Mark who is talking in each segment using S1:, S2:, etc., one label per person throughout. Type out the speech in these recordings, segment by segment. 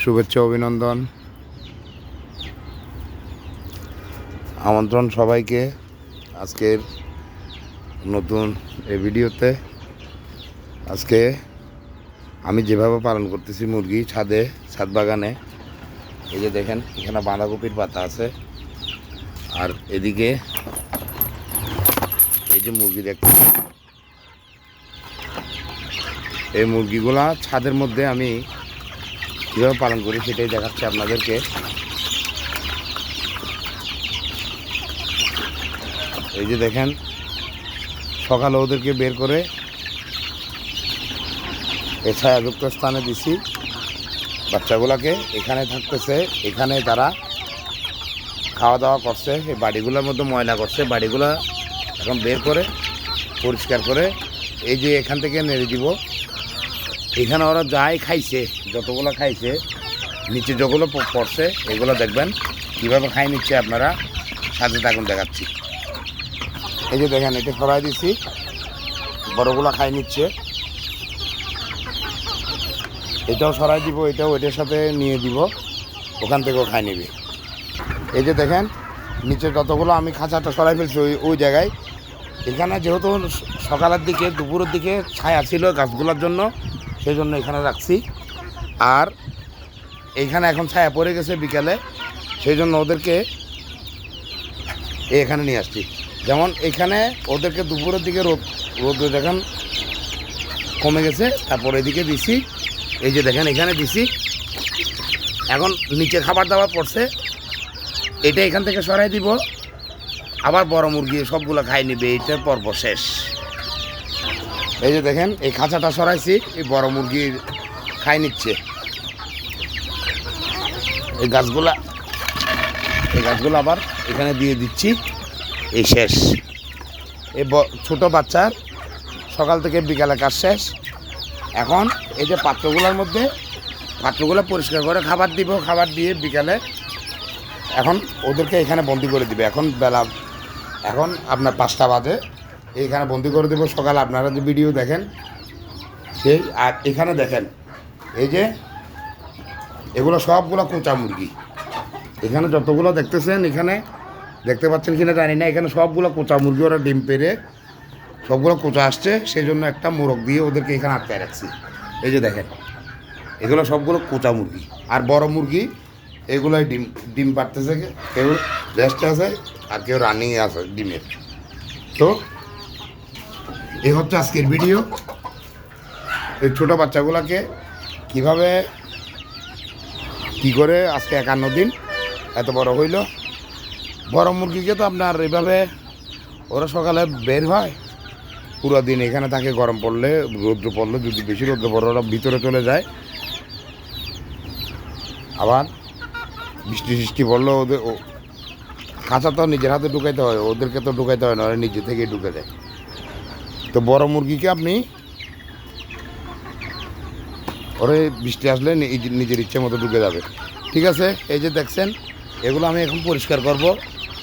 S1: শুভেচ্ছা অভিনন্দন আমন্ত্রণ সবাইকে আজকের নতুন এই ভিডিওতে। আজকে আমি যেভাবে পালন করতেছি মুরগি ছাদ বাগানে, এই যে দেখেন এখানে বাঁধাকপির পাতা আছে, আর এদিকে এই যে মুরগি দেখতে, এই মুরগিগুলা ছাদের মধ্যে আমি কীভাবে পালন করি সেটাই দেখাচ্ছি আপনাদেরকে। এই যে দেখেন সকালে ওদেরকে বের করে এই ছায়াযুক্ত স্থানে দিছি, বাচ্চাগুলোকে এখানে থাকতেছে, এখানে তারা খাওয়া দাওয়া করছে, এই বাড়িগুলোর মধ্যে ময়লা করছে, বাড়িগুলো এখন বের করে পরিষ্কার করে এই যে এখান থেকে নেড়ে দিব। এখানে ওরা যাই খাইছে, যতগুলো খাইছে নিচে যেগুলো পড়ছে এগুলো দেখবেন কীভাবে খাই নিচ্ছে, আপনারা সাথে থাকুন দেখাচ্ছি। এই যে দেখেন এটা সরাই দিচ্ছি, বড়গুলো খাই নিচ্ছে, এটাও সরাই দিব, এটাও এটার সাথে নিয়ে দিব, ওখান থেকেও খাই নিবি। এই যে দেখেন নিচে যতগুলো আমি খাঁচাটা সরাই ফেলছি ওই জায়গায়, এখানে যেহেতু সকালের দিকে দুপুরের দিকে ছায়া ছিল গাছগুলোর জন্য, সেই জন্য এখানে রাখছি। আর এইখানে এখন ছায়া পড়ে গেছে বিকালে, সেই জন্য ওদেরকে এখানে নিয়ে আসছি। যেমন এখানে ওদেরকে দুপুরের দিকে রোদ যখন কমে গেছে তারপর এদিকে দিছি, এই যে দেখেন এখানে দিছি। এখন নিচে খাবার দাবার পড়ছে, এটা এখান থেকে সরাই দিব, আবার বড় মুরগি সবগুলো খাই নিবে, এইটার পর্ব শেষ। এই যে দেখেন এই খাঁচাটা সরাইছি, এই বড় মুরগি খাই নিচ্ছে। এই গাছগুলো আবার এখানে দিয়ে দিচ্ছি, এই শেষ। এই ছোটো বাচ্চার সকাল থেকে বিকালে কাজ শেষ। এখন এই যে পাত্রগুলো পরিষ্কার করে খাবার দিব, খাবার দিয়ে বিকালে এখন ওদেরকে এখানে বন্দি করে দিবে। এখন আপনার 5টা বাজে, এইখানে বন্দি করে দেবো। সকালে আপনারা যে ভিডিও দেখেন সেই, আর এখানে দেখেন এই যে এগুলো সবগুলো কোঁচা মুরগি, এখানে যতগুলো দেখতেছেন, এখানে দেখতে পাচ্ছেন কিনা জানি না, এখানে সবগুলো কোঁচা মুরগি, ওরা ডিম পেড়ে সবগুলো কোঁচা আসছে, সেই জন্য একটা মোরগ দিয়ে ওদেরকে এখানে আটকায় রাখছি। এই যে দেখেন এগুলো সবগুলো কোঁচা মুরগি, আর বড় মুরগি এগুলোই ডিম পাড়তেছে, কেউ রেস্টে আছে আর কেউ রানিং আছে ডিমের। তো এই হচ্ছে আজকের ভিডিও। এই ছোটো বাচ্চাগুলোকে কীভাবে কী করে আজকে 51 দিন এত বড় হইল। বড় মুরগিকে তো আপনার এভাবে ওরা সকালে বের হয়, পুরো দিন এখানে থাকে, গরম পড়লে রৌদ্র পড়লে, যদি বেশি রৌদ্র পড়লে ওরা ভিতরে চলে যায়, আবার বৃষ্টি পড়লে ওদের খাঁচা তো নিজের হাতে ঢুকাইতে হয়, ওদেরকে তো ঢুকাইতে হয় না, ওরা নিজে থেকেই ঢুকে দেয়। তো বড় মুরগিকে আপনি ওরে বৃষ্টি আসলে নিজের ইচ্ছে মতো ঢুকে যাবে। ঠিক আছে, এই যে দেখছেন এগুলো আমি এখন পরিষ্কার করব।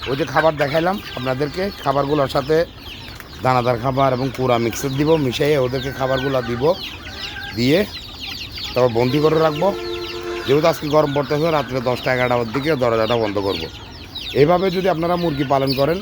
S1: ওই যে খাবার দেখাইলাম আপনাদেরকে, খাবারগুলোর সাথে দানাদার খাবার এবং কুড়া মিক্সার দিব, মিশিয়ে ওদেরকে খাবারগুলো দিব, দিয়ে তারপর বন্দি করে রাখবো। যেহেতু আজকে গরম পড়তেছে, রাত্রে 10টা 11টার দিকে দরজাটা বন্ধ করব। এইভাবে যদি আপনারা মুরগি পালন করেন